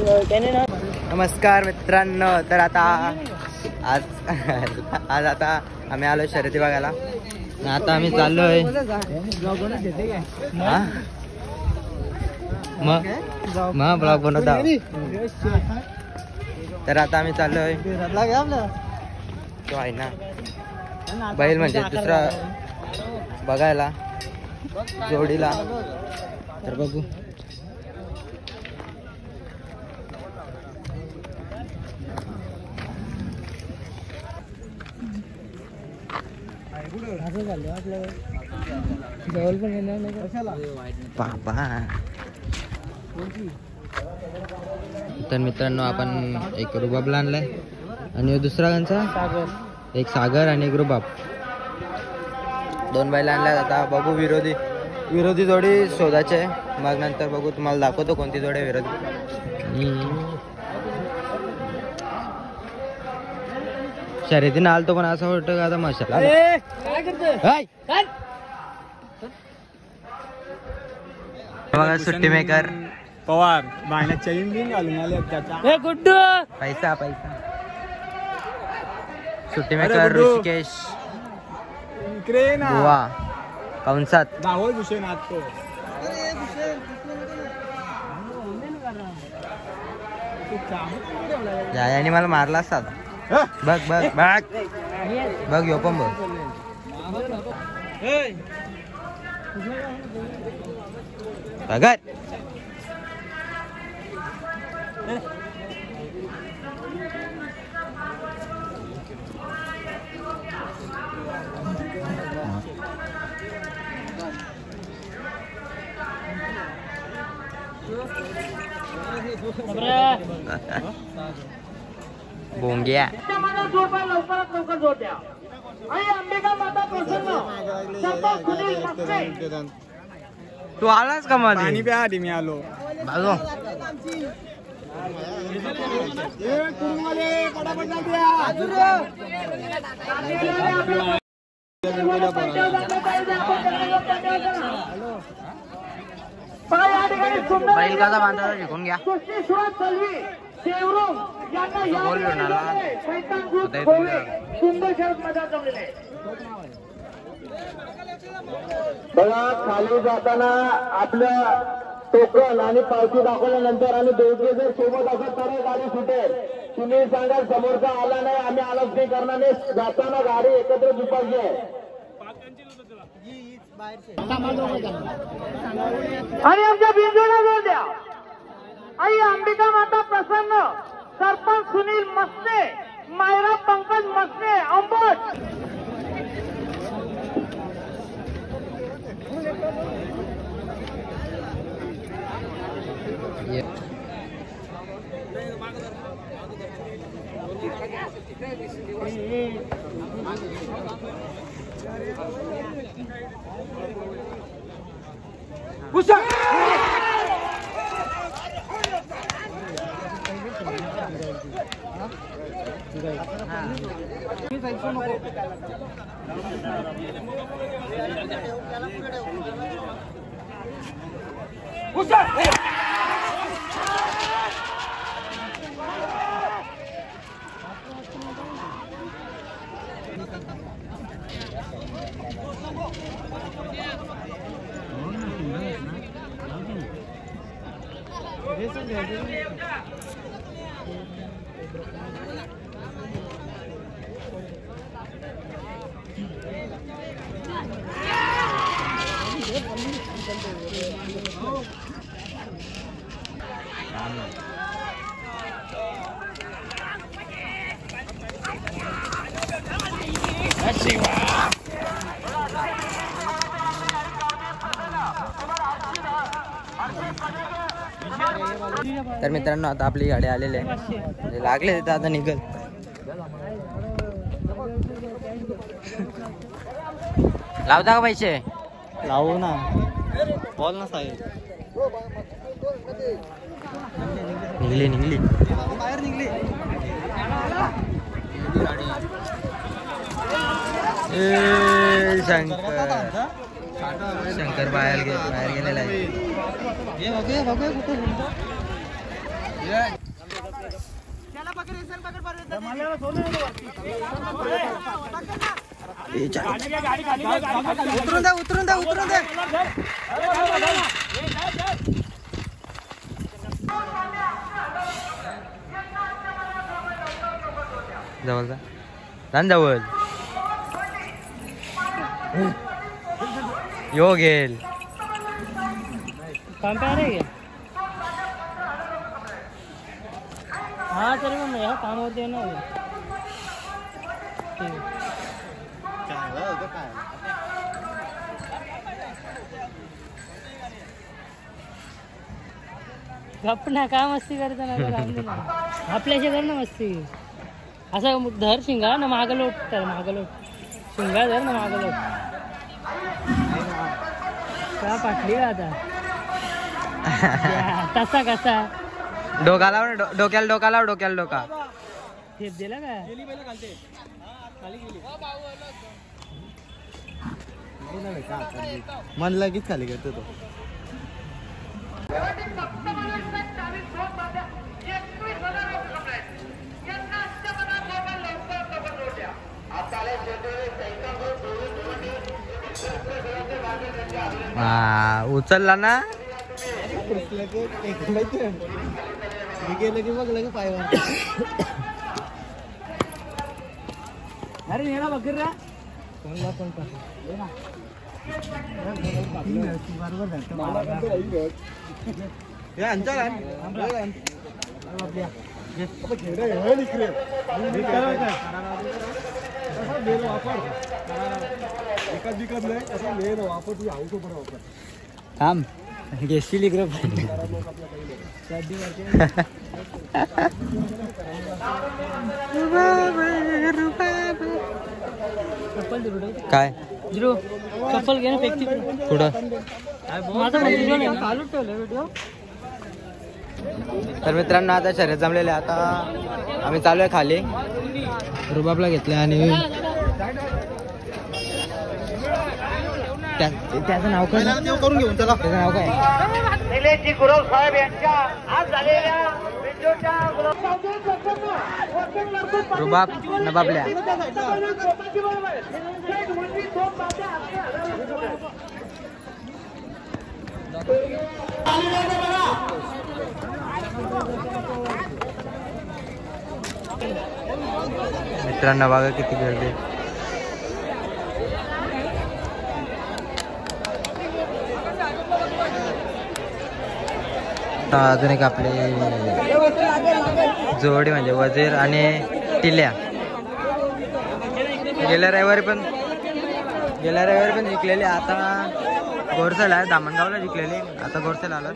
नमस्कार मित्रांनो, तर आता आज आता आम्ही आलो शर्यती बघायला. आता आम्ही चाललोय मग ब्लॉग बनवत आहोत. तर आता आम्ही चाललोय तो आहे ना बैल म्हणजे दुसरा बघायला जोडीला. तर बघू बाबा. तर मित्रांनो, आपण एक रुबाबला आणलाय आणि दुसरा गांचा एक सागर आणि एक रुबाब, दोन बैला आणल्यात. आता बघू विरोधी जोडी शोधायचे, मग नंतर बघू, तुम्हाला दाखवतो कोणती जोडी विरोधी. शर्यतीनं आलतो पण असं वाटतं का आता मशाला बघा. सुट्टी मेकर पवार बायला चैन बिन घालून आले त्याचा गुड्डू पैसा सुट्टी मेकर ऋषिकेश बुवा कंसात दावळ भूषण आतो. याने मला मारला असतात. बघ बघ बघ बघ यो पण बघ. बघ बोंग्या. लवकर जोड द्या. अंबिका माता प्रसन्न. तू आलास का मध्ये? पाणी प्या आधी मी आलो. बाजू बैल कसा बांधता शिकून घ्या. बघा, खाली जाताना आपल्या टोकन आणि पावती दाखवल्यानंतर आणि दोघे जर सोबत असत तर गाडी सुटेल. तुम्ही सांगा समोरचा आला नाही, आम्ही आलोच नाही करणार नाही. जाताना गाडी एकत्र झुपायची आहे. आणि आमच्या बिंजोडा जोड द्या. आई अंबिका माता प्रसन्न, सरपंच सुनील मस्ते, मायरा पंकज मस्ते, अंबट. तर मित्रांनो, आता आपली गाडी आलेली आहे, लागले तिथं आता निघल. लावता का पैसे? लावू ना, बोल ना साहेब. निघली बाहेर निघली. शंकर बाहेर गेलेला आहे. उतरून द्या उतरून द्या उतरून द्या. जवळ जा जाण जवळ यो गेल हा तरी पण नाही कामावरती ना गप्प ना काय मस्ती करताना आपल्याशी कर ना मस्ती असं धर शिंगा ना मागं लोट तर मागं लोट शिंगा धर ना मागं लोट का पाटली का आता तसा कसा डोका लाव डोक्याला डोका लाव डोक्याला डोका ठेप दिला का मन लगेच खाली करतो तो. उचलला ना गेलं की बघ लगे पाय अरे येणा बघ रे थांब घेशील इकडे काय जिरो चप्पल घे ना फेकती कुठं माझा व्हिडिओ नाही चालू ठेवलं व्हिडिओ. तर मित्रांनो आता शर्यत जमलेले आता आम्ही चालू आहे खाली रुबाबला घेतलं आणि त्याचं नाव काय करून घेऊन चला त्याचं नाव काय निलेशजी गुरव साहेब यांच्या आज झालेल्या रुबाब नबाबल्या. मित्रांनो बघा किती गर्दी. अजून एक आपले जोडी म्हणजे वजीर आणि टिल्या गेल्या रविवारी पण जिंकलेले. आता गोरसेल आहे दामणगावला जिंकलेले. आता गोरसेल आलं.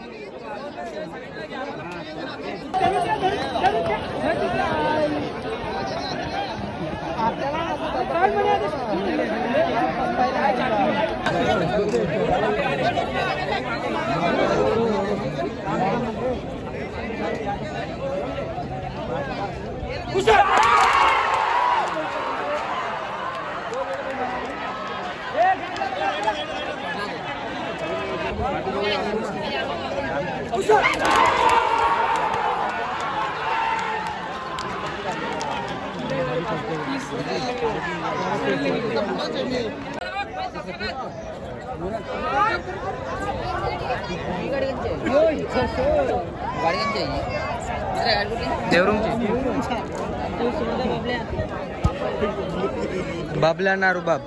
बाबल्या ना रुबाब.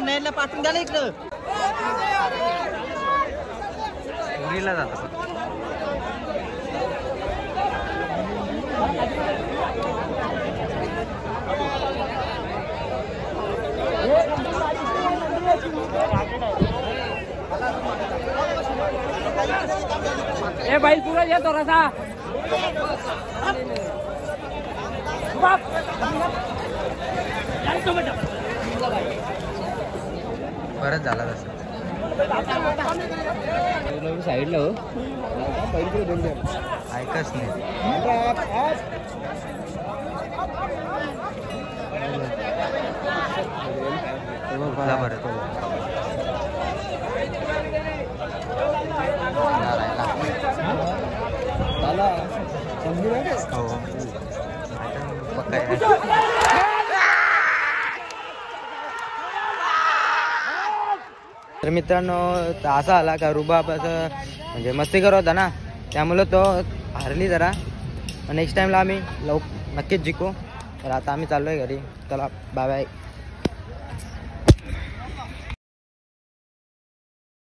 नयनला पाठवून द्याला इकडं जात. बैल पूरा ये थोडासा परत झाला तसं साईडला हो ऐकच नाही कुठला परत हो पक्का आहे. तर मित्रांनो असा आला का रुबाब असं म्हणजे मस्ती करत होता ना त्यामुळं तो हारली जरा. नेक्स्ट टाइमला आम्ही नक्कीच जिंकू. तर आता आम्ही चाललोय घरी. चला बाय बाय.